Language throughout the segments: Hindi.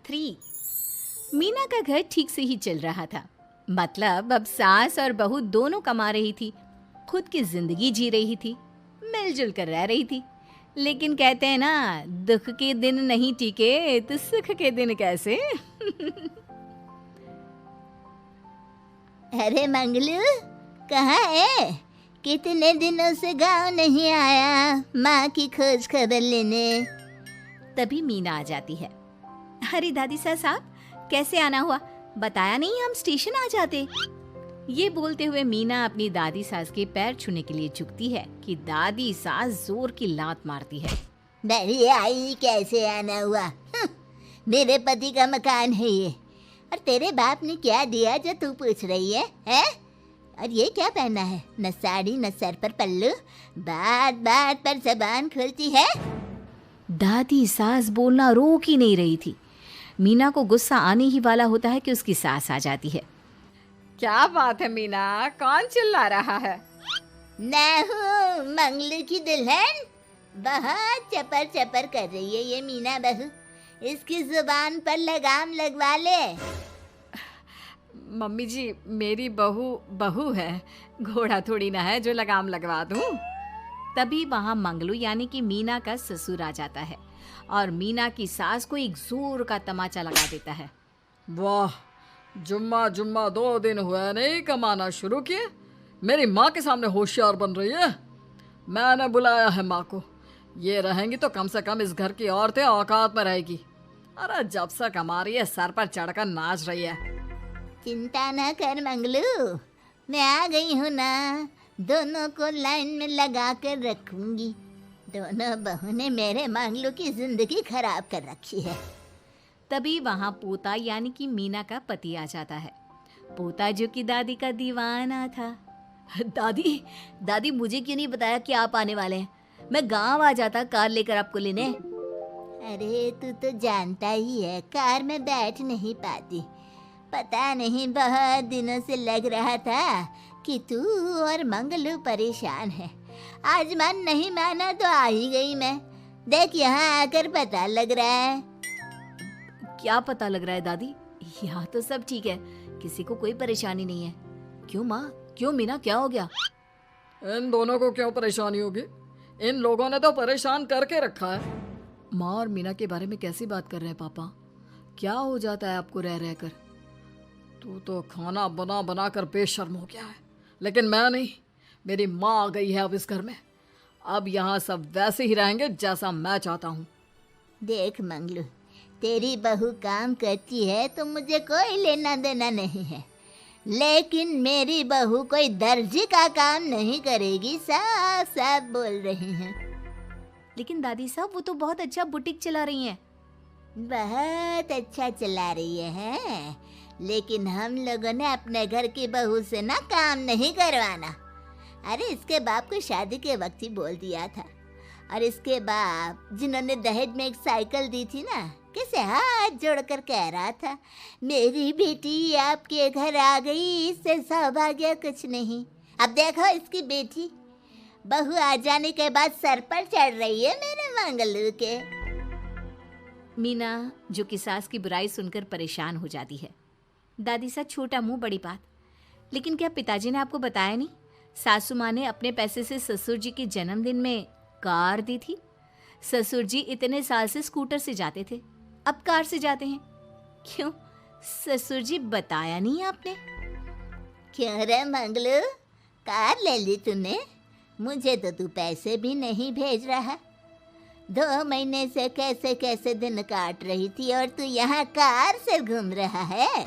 3। मीना का घर ठीक से ही चल रहा था। मतलब अब सास और बहू दोनों कमा रही थी, खुद की जिंदगी जी रही थी, मिलजुल कर रह रही थी। लेकिन कहते हैं ना, दुख के दिन नहीं टिके तो सुख के दिन कैसे। अरे मंगलू, कहाँ है? कितने दिनों से गांव नहीं आया माँ की खोज खबर लेने। तभी मीना आ जाती है। अरे दादी साहब, कैसे आना हुआ? बताया नहीं, हम स्टेशन आ जाते। ये बोलते हुए मीना अपनी दादी सास के पैर छूने के लिए झुकती है कि दादी सास जोर की लात मारती है। बड़ी आई, कैसे आना हुआ? मेरे पति का मकान है ये। और तेरे बाप ने क्या दिया जो तू पूछ रही है, हैं? और ये क्या पहना है? न साड़ी न सर पर पल्लू, बात बात पर जबान खुलती है। दादी सास बोलना रोक ही नहीं रही थी। मीना को गुस्सा आने ही वाला होता है कि उसकी सास आ जाती है। क्या बात है मीना, कौन चिल्ला रहा है? मैं हूँ मंगलू की दुल्हन। बहुत चपर चपर कर रही है ये मीना बहू। इसकी जुबान पर लगाम लगवा ले। मम्मी जी, मेरी बहू है, घोड़ा थोड़ी ना है जो लगाम लगवा दूं। तभी वहां मंगलू यानी कि मीना का ससुर आ जाता है और मीना की सास को एक जोर का तमाचा लगा देता है। वाह, जुम्मा 2 दिन हुए नहीं कमाना शुरू किए, मेरी माँ के सामने होशियार बन रही है। मैंने बुलाया है माँ को। ये रहेंगी तो कम से कम इस घर की औरतें औकात में रहेगी। अरे जब से कमा रही है सर पर चढ़कर नाच रही है। चिंता न कर मंगलू, मैं आ गई हूँ ना। दोनों को लाइन में लगा कर रखूंगी। दोनों बहू ने मेरे मंगलू की जिंदगी खराब कर रखी है। तभी वहां पोता यानी कि मीना का पति आ जाता है। पोता जो कि दादी का दीवाना था। दादी मुझे क्यों नहीं बताया कि आप आने वाले हैं? मैं गांव आ जाता कार लेकर आपको लेने। अरे तू तो जानता ही है, कार में बैठ नहीं पाती। पता नहीं, बहुत दिनों से लग रहा था कि तू और मंगलू परेशान है। आज मन नहीं माना तो आ ही गई मैं। देख, यहाँ आकर पता लग रहा है। क्या पता लग रहा है दादी? यहाँ तो सब ठीक है, किसी को कोई परेशानी नहीं है। क्यों माँ, क्यों मीना, क्या हो गया? इन दोनों को क्यों परेशानी होगी? इन लोगों ने तो परेशान करके रखा है। माँ और मीना के बारे में कैसी बात कर रहे हैं पापा? क्या हो जाता है आपको रह रह कर? तू तो खाना बना बना कर बेशर्म हो गया है, लेकिन मैं नहीं। मेरी माँ आ गई है अब इस घर में। अब यहाँ सब वैसे ही रहेंगे जैसा मैं चाहता हूँ। देख मंगलू, तेरी बहू काम करती है तो मुझे कोई लेना देना नहीं है, लेकिन मेरी बहू कोई दर्जी का काम नहीं करेगी। साफ साफ बोल रही हैं। लेकिन दादी साहब, वो तो बहुत अच्छा बुटीक चला रही हैं। बहुत अच्छा चला रही है, लेकिन हम लोगों ने अपने घर की बहू से ना काम नहीं करवाना। अरे इसके बाप को शादी के वक्त ही बोल दिया था। और इसके बाप जिन्होंने दहेज में एक साइकिल दी थी ना, कैसे हाथ जोड़कर कह रहा था, मेरी बेटी आपके घर आ गई, इससे सौभाग्य कुछ नहीं। अब देखो इसकी बेटी, बहू आ जाने के बाद सर पर चढ़ रही है मेरे मंगलू के। मीना जो कि सास की बुराई सुनकर परेशान हो जाती है। दादी सा छोटा मुंह बड़ी बात। लेकिन क्या पिताजी ने आपको बताया नहीं? सासू माँ ने अपने पैसे से ससुर जी के जन्मदिन में कार दी थी। ससुर जी इतने साल से स्कूटर से जाते थे, अब कार से जाते हैं। क्यों ससुर जी, बताया नहीं आपने? क्यों रे मंगलू, कार ले ली तूने? मुझे तो तू पैसे भी नहीं भेज रहा। 2 महीने से कैसे कैसे दिन काट रही थी और तू यहाँ कार से घूम रहा है।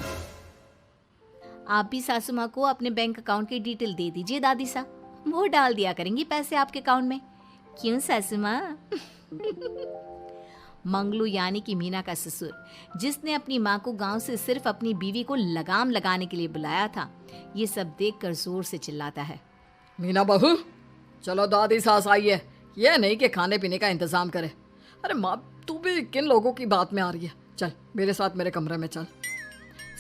आप भी सासू माँ को अपने बैंक अकाउंट की डिटेल दे दीजिए दादी सा, वो डाल दिया करेंगी पैसे आपके अकाउंट में। क्यों सासू माँ? मंगलू यानी कि मीना का ससुर, जिसने अपनी माँ को गांव से सिर्फ अपनी बीवी को लगाम लगाने के लिए बुलाया था, ये सब देखकर जोर से चिल्लाता है। मीना बहू, चलो दादी सास आई है, ये नहीं कि खाने पीने का इंतजाम करे। अरे माँ, तू भी किन लोगों की बात में आ रही है? चल मेरे साथ मेरे कमरे में चल।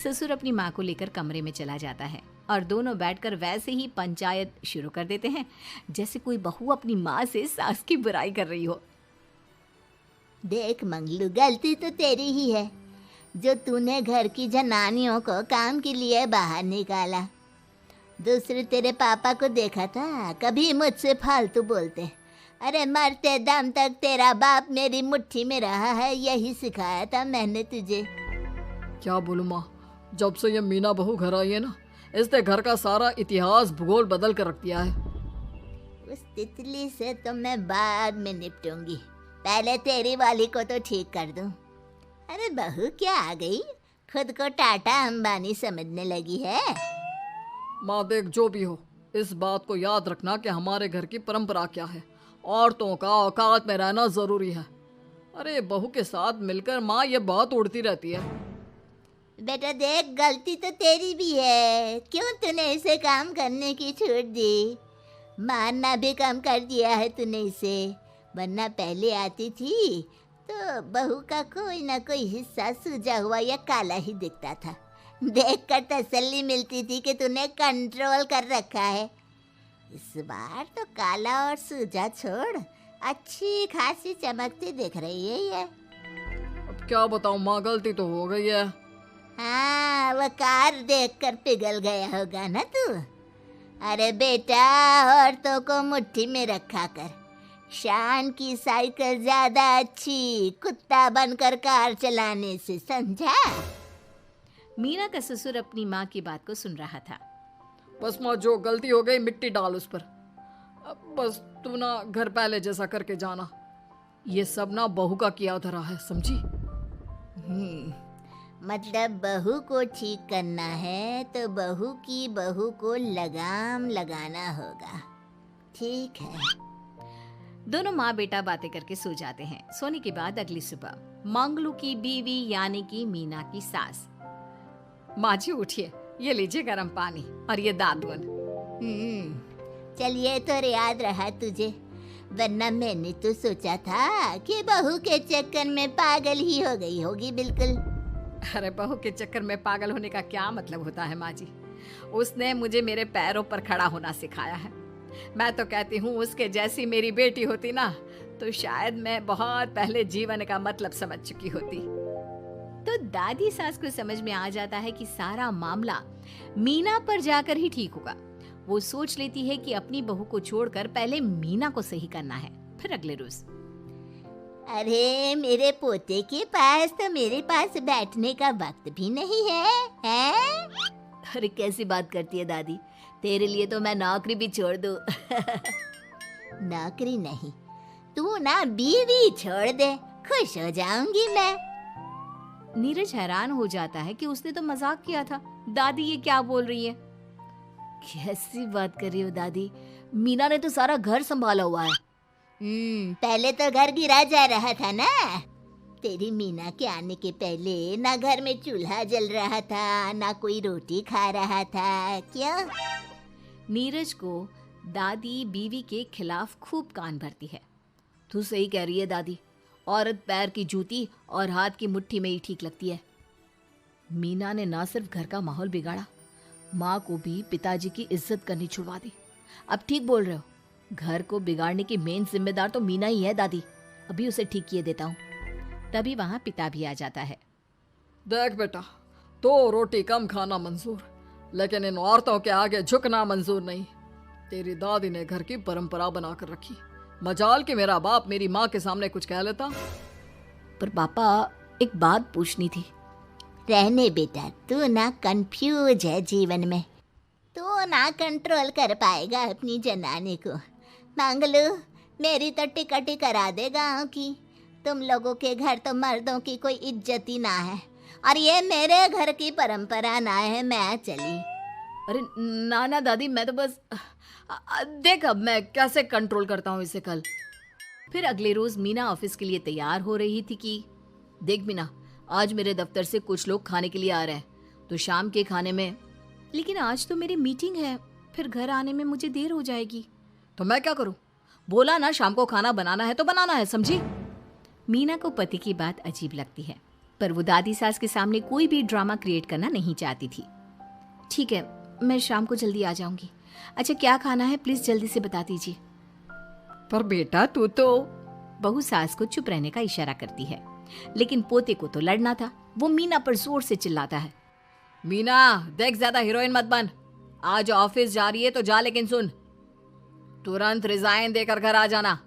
ससुर अपनी माँ को लेकर कमरे में चला जाता है और दोनों बैठकर वैसे ही पंचायत शुरू कर देते हैं जैसे कोई बहू अपनी माँ से सास की बुराई कर रही हो। देख मंगलू, गलती तो तेरी ही है। जो तूने घर की जनानियों को काम के लिए बाहर निकाला। दूसरे तेरे पापा को देखा था, कभी मुझसे फालतू बोलते। अरे मरते दम तक तेरा बाप मेरी मुट्ठी में रहा है, यही सिखाया था मैंने तुझे। क्या बोलूं माँ, जब से ये मीना बहू घर आई है ना, इसने घर का सारा इतिहास भूगोल बदल कर रख दिया है। उस तितली से तो मैं बाद में निपटूंगी, पहले तेरी वाली को तो ठीक कर दूं। अरे बहू क्या आ गई, खुद को टाटा अंबानी समझने लगी है। माँ देख, जो भी हो, इस बात को याद रखना कि हमारे घर की परंपरा क्या है। औरतों का औकात में रहना जरूरी है। अरे बहू के साथ मिलकर माँ ये बहुत उड़ती रहती है। बेटा देख, गलती तो तेरी भी है, क्यों तूने इसे काम करने की छूट दी। मारना भी कम कर दिया है तूने इसे, वरना पहले आती थी तो बहू का कोई ना कोई हिस्सा सूजा हुआ या काला ही दिखता था। देखकर तसल्ली मिलती थी कि तूने कंट्रोल कर रखा है। इस बार तो काला और सूजा छोड़, अच्छी खासी चमकती दिख रही है ये। अब क्या बताऊं माँ, गलती तो हो गई है। हाँ, वो कार देखकर पिघल गया होगा ना तू। अरे बेटा, औरतों को मुट्ठी में रखा कर। शान की साइकिल ज्यादा अच्छी, कुत्ता बनकर कार चलाने से, समझा। मीना का ससुर अपनी माँ की बात को सुन रहा था। बस माँ, जो गलती हो गई मिट्टी डाल उस पर। अब बस तू ना घर पहले जैसा करके जाना। ये सब ना बहू का किया धरा है, समझी। मतलब बहू को ठीक करना है तो बहू को लगाम लगाना होगा। ठीक है। दोनों माँ बेटा बातें करके सो जाते हैं। सोने के बाद अगली सुबह मंगलू की बीवी यानी कि मीना की सास, माँ जी उठिए, ये लीजिए गर्म पानी और ये दादुन। चल, ये तो याद रहा तुझे, वरना मैंने तो सोचा था कि बहू के चक्कर में पागल ही हो गई होगी बिल्कुल। अरे बहू के चक्कर में पागल होने का क्या मतलब होता है माँ जी। उसने मुझे मेरे पैरों पर खड़ा होना सिखाया है। मैं तो कहती हूँ उसके जैसी मेरी बेटी होती ना तो शायद मैं बहुत पहले जीवन का मतलब समझ चुकी होती। तो दादी सास को समझ में आ जाता है कि सारा मामला मीना पर जाकर ही ठीक होगा। वो सोच लेती है कि अपनी बहू को छोड़कर पहले मीना को सही करना है। फिर अगले रोज, अरे मेरे पोते के पास तो मेरे पास बैठने का वक्त भी नहीं है, हैं? अरे कैसी बात करती है दादी, तेरे लिए तो मैं नौकरी भी छोड़ दूं। नौकरी नहीं, तू ना बीवी छोड़ दे, खुश हो जाऊंगी मैं। नीरज हैरान हो जाता है कि उसने तो मजाक किया था। दादी ये क्या बोल रही है? कैसी बात कर रही हो दादी, मीना ने तो सारा घर संभाला हुआ है। पहले तो घर गिरा जा रहा था ना। तेरी मीना के आने के पहले ना घर में चूल्हा जल रहा था, ना कोई रोटी खा रहा था। क्यों? नीरज को दादी बीवी के खिलाफ खूब कान भरती है। तू सही कह रही है दादी, औरत पैर की जूती और हाथ की मुट्ठी में ही ठीक लगती है। मीना ने ना सिर्फ घर का माहौल बिगाड़ा, माँ को भी पिताजी की इज्जत करनी छुड़वा दी। अब ठीक बोल रहे हो, घर को बिगाड़ने की मेन जिम्मेदार तो मीना ही है दादी। अभी उसे ठीक किए देता हूँ। तभी वहाँ पिता भी आ जाता है। देख बेटा, तो रोटी कम खाना मंजूर, लेकिन इन औरतों के आगे झुकना मंजूर नहीं। तेरी दादी ने घर की परंपरा बनाकर रखी। मजाल कि मेरा बाप मेरी माँ के सामने कुछ कह लेता। पर पापा, एक बात पूछनी थी। रहने बेटा, तू ना कंफ्यूज है जीवन में, तू ना कंट्रोल कर पाएगा अपनी जनानी को। मंगलू, मेरी तो टिकट ही करा दे गाँव की। तुम लोगों के घर तो मर्दों की कोई इज्जत ही ना है, और ये मेरे घर की परंपरा ना है। मैं चली। अरे ना ना दादी, मैं तो बस देख अब मैं कैसे कंट्रोल करता हूँ इसे कल। फिर अगले रोज मीना ऑफिस के लिए तैयार हो रही थी कि देख मीना, आज मेरे दफ्तर से कुछ लोग खाने के लिए आ रहे हैं, तो शाम के खाने में। लेकिन आज तो मेरी मीटिंग है, फिर घर आने में मुझे देर हो जाएगी। तो मैं क्या करूं? बोला ना शाम को खाना बनाना है तो बनाना है, समझी। मीना को पति की बात अजीब लगती है, पर वो दादी सास के सामने कोई भी ड्रामा क्रिएट करना नहीं चाहती थी। ठीक है, मैं शाम को जल्दी आ जाऊंगी। अच्छा क्या खाना है प्लीज जल्दी से बता दीजिए। पर बेटा तू तो। बहू सास को चुप रहने का इशारा करती है, लेकिन पोते को तो लड़ना था। वो मीना पर जोर से चिल्लाता है। मीना देख, ज्यादा हीरोइन मत बन। आज ऑफिस जा रही है तो जा, लेकिन सुन, तुरंत रिजाइन देकर घर आ जाना।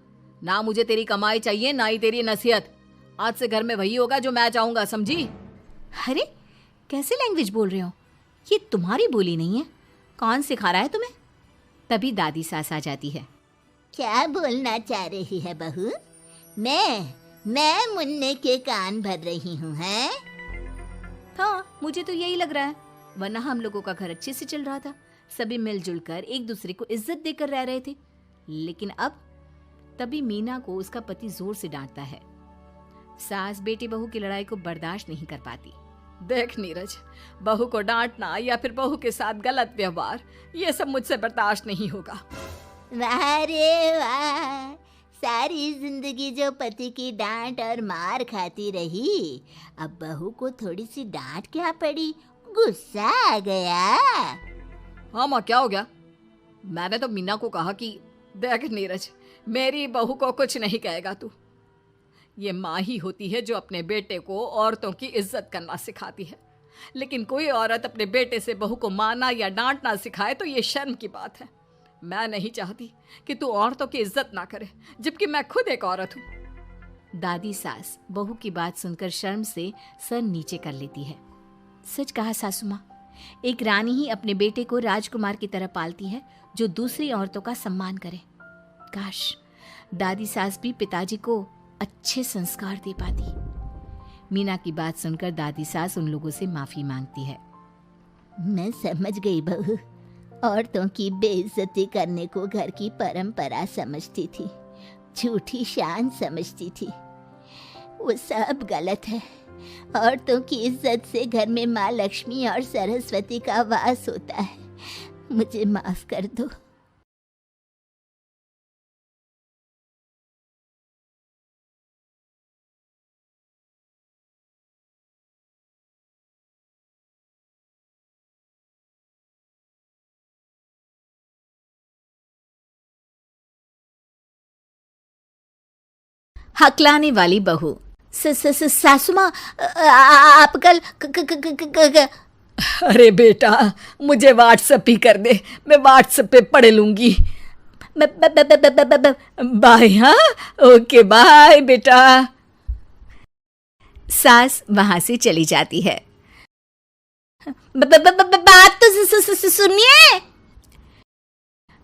ना मुझे तेरी कमाई चाहिए, ना ही तेरी नसीहत। आज से घर में वही होगा जो मैं चाहूंगा, समझी? अरे कैसे लैंग्वेज बोल रहे हो, ये तुम्हारी बोली नहीं है, कौन सिखा रहा है तुम्हें? तभी दादी सास आ जाती है। क्या बोलना चाह रही है बहू? मैं मुन्ने के कान भर रही हूँ, हैं? हाँ, मुझे तो यही लग रहा है, वरना हम लोगों का घर अच्छे से चल रहा था, सभी मिलजुल कर एक दूसरे को इज्जत देकर रह रहे थे। लेकिन अब तभी मीना को उसका पति जोर से डांटता है। सास बेटी बहू की लड़ाई को बर्दाश्त नहीं कर पाती। देख नीरज, बहू को डांटना या फिर बहू के साथ गलत व्यवहार, ये सब मुझसे बर्दाश्त नहीं होगा। वाह रे वाह, सारी जिंदगी जो पति की डांट और मार खाती रही, अब बहू को थोड़ी सी डांट क्या पड़ी, गुस्सा आ गया। हाँ माँ, क्या हो गया? मैंने तो मीना को कहा कि देख नीरज, मेरी बहू को कुछ नहीं कहेगा तू। ये माँ ही होती है जो अपने बेटे को औरतों की इज्जत करना सिखाती है, लेकिन कोई औरत अपने बेटे से बहू को मारना या डांटना सिखाए तो ये शर्म की बात है। मैं नहीं चाहती कि तू औरतों की इज्जत ना करे, जबकि मैं खुद एक औरत हूँ। दादी सास बहू की बात सुनकर शर्म से सर नीचे कर लेती है। सच कहा सासू माँ, एक रानी ही अपने बेटे को राजकुमार की तरह पालती है जो दूसरी औरतों का सम्मान करे। काश दादी सास भी पिताजी को अच्छे संस्कार दे पाती। मीना की बात सुनकर दादी सास उन लोगों से माफी मांगती है। मैं समझ गई बहू, औरतों की बेइज्जती करने को घर की परंपरा समझती थी, झूठी शान समझती थी। वो सब गलत है। औरतों की इज्जत से घर में माँ लक्ष्मी और सरस्वती का वास होता है। मुझे माफ कर दो। हकलाने वाली बहू। सासू माँ, आप कल अरे बेटा, मुझे व्हाट्सएप ही कर दे, मैं व्हाट्सएप पे पढ़ लूंगी। बाय। हाँ, ओके बाय बेटा। सास वहां से चली जाती है। बात तो सुनिए।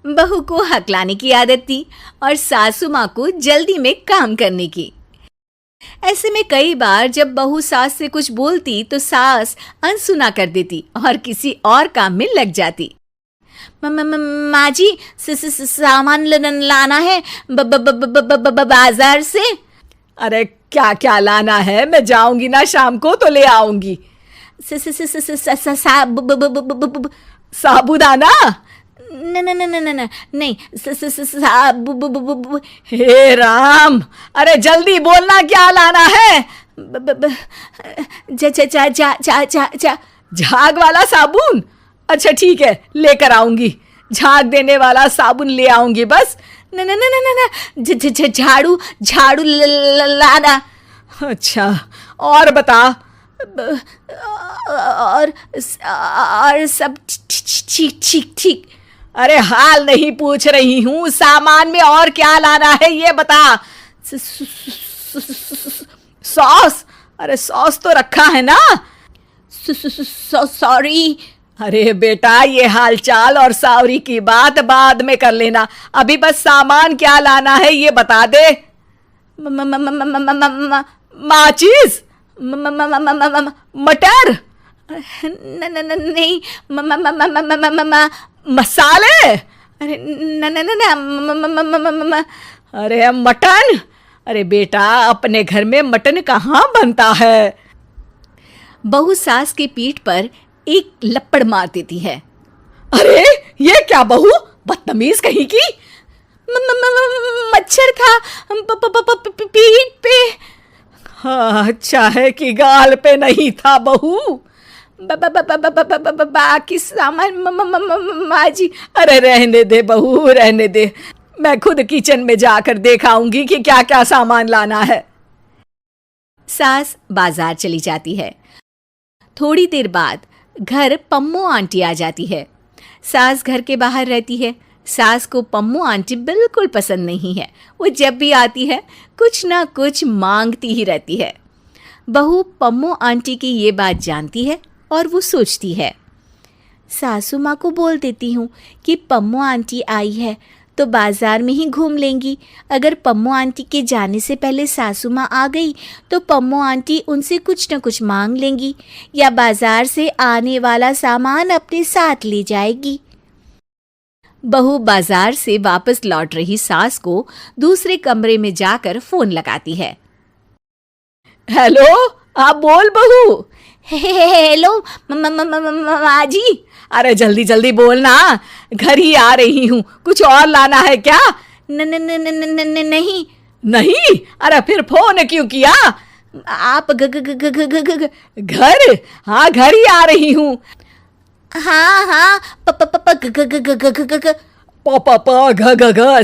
बहू को हकलाने की आदत थी और सासू माँ को जल्दी में काम करने की। ऐसे में कई बार जब बहू सास से कुछ बोलती तो सास अनसुना कर देती और किसी और काम में लग जाती। माँ जी, सामान लाना है बाजार से। अरे क्या क्या लाना है? मैं जाऊंगी ना शाम को तो ले आऊंगी। साबुदाना? नहीं। हे राम, अरे जल्दी बोलना, क्या लाना है? झाग वाला साबुन? अच्छा ठीक है, लेकर आऊंगी। झाग देने वाला साबुन ले आऊंगी बस। झाड़ू लाना। अच्छा, और बता। और सब ठीक। अरे हाल नहीं पूछ रही हूँ, सामान में और क्या लाना है ये बता। सॉस? अरे सॉस तो रखा है ना। सॉरी। अरे बेटा, ये हालचाल और सॉरी की बात बाद में कर लेना, अभी बस सामान क्या लाना है ये बता दे। माचिस? मटर? नहीं। मसाले? अरे अरे मटन? अरे बेटा, अपने घर में मटन कहाँ बनता है? बहू सास की पीठ पर एक लपड़ मार देती है। अरे ये क्या बहू, बदतमीज कहीं की। मच्छर था पीठ पे। हाँ, अच्छा है कि गाल पे नहीं था बहू। बाकी सामान माँ जी। अरे रहने दे बहू, रहने दे, मैं खुद किचन में जाकर देखाऊंगी कि क्या क्या सामान लाना है। सास बाजार चली जाती है थोड़ी देर बाद घर पम्मो आंटी आ जाती है। सास घर के बाहर रहती है। सास को पम्मो आंटी बिल्कुल पसंद नहीं है। वो जब भी आती है कुछ ना कुछ मांगती ही रहती है। बहू पम्मो आंटी की ये बात जानती है और वो सोचती है, सासू माँ को बोल देती हूँ कि पम्मो आंटी आई है तो बाज़ार में ही घूम लेंगी। अगर पम्मो आंटी के जाने से पहले सासू माँ आ गई तो पम्मो आंटी उनसे कुछ न कुछ मांग लेंगी या बाज़ार से आने वाला सामान अपने साथ ले जाएगी। बहू बाज़ार से वापस लौट रही सास को दूसरे कमरे में जाकर फ़ोन लगाती है। हेलो, आप बोल बहू। हेलो माँ जी। अरे जल्दी जल्दी बोलना, घर ही आ रही हूँ। कुछ और लाना है क्या? नहीं। नहीं? अरे फिर फोन क्यों किया? आप घर? हाँ, घर ही आ रही हूँ। हाँ प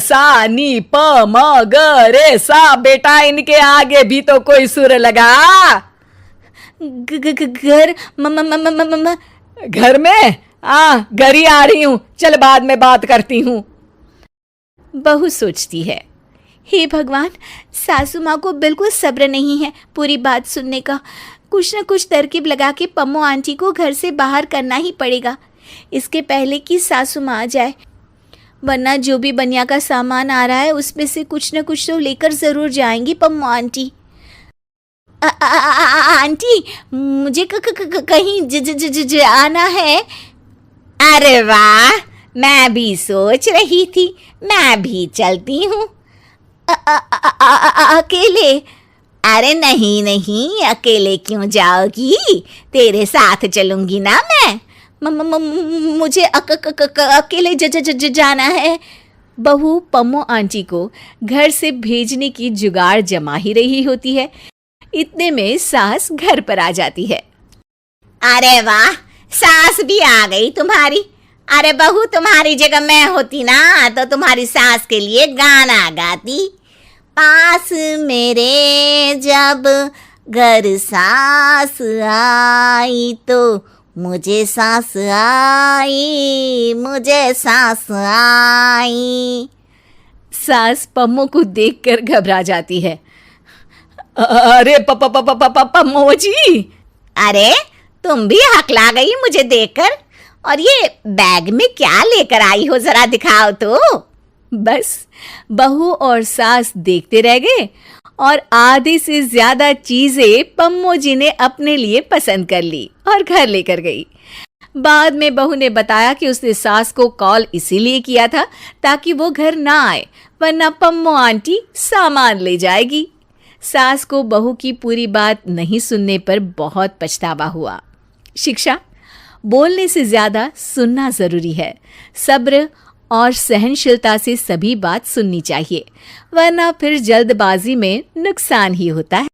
सा नी प म ग रे सा। बेटा इनके आगे भी तो कोई सुर लगा। घर घर में? घर ही आ रही हूँ, चल बाद में बात करती हूँ। बहू सोचती है, हे भगवान, सासू माँ को बिल्कुल सब्र नहीं है पूरी बात सुनने का। कुछ न कुछ तरकीब लगा के पम्मो आंटी को घर से बाहर करना ही पड़ेगा इसके पहले कि सासू माँ आ जाए, वरना जो भी बनिया का सामान आ रहा है उसमें से कुछ न कुछ तो लेकर ज़रूर जाएंगी पम्मो आंटी। आंटी, मुझे कहीं जाना है। अरे वाह, मैं भी सोच रही थी, मैं भी चलती हूँ। अकेले? अरे नहीं, अकेले क्यों जाओगी, तेरे साथ चलूंगी ना मैं। मुझे अकेले जाना है। बहू पम्मो आंटी को घर से भेजने की जुगाड़ जमा ही रही होती है। इतने में सास घर पर आ जाती है। अरे वाह, सास भी आ गई तुम्हारी। अरे बहू, तुम्हारी जगह मैं होती ना तो तुम्हारी सास के लिए गाना गाती। पास मेरे जब घर सास आई तो मुझे सांस आई, मुझे सांस आई। सास पम्मो को देखकर घबरा जाती है। अरे पम्मो जी। अरे तुम भी हकला गई मुझे देखकर। और ये बैग में क्या लेकर आई हो, जरा दिखाओ तो। बस बहू और सास देखते रह गए और आधे से ज्यादा चीजें पम्मो जी ने अपने लिए पसंद कर ली और घर लेकर गई। बाद में बहू ने बताया कि उसने सास को कॉल इसीलिए किया था ताकि वो घर ना आए, वरना पम्मो आंटी सामान ले जाएगी। सास को बहू की पूरी बात नहीं सुनने पर बहुत पछतावा हुआ। शिक्षा: बोलने से ज्यादा सुनना जरूरी है। सब्र और सहनशीलता से सभी बात सुननी चाहिए, वरना फिर जल्दबाजी में नुकसान ही होता है।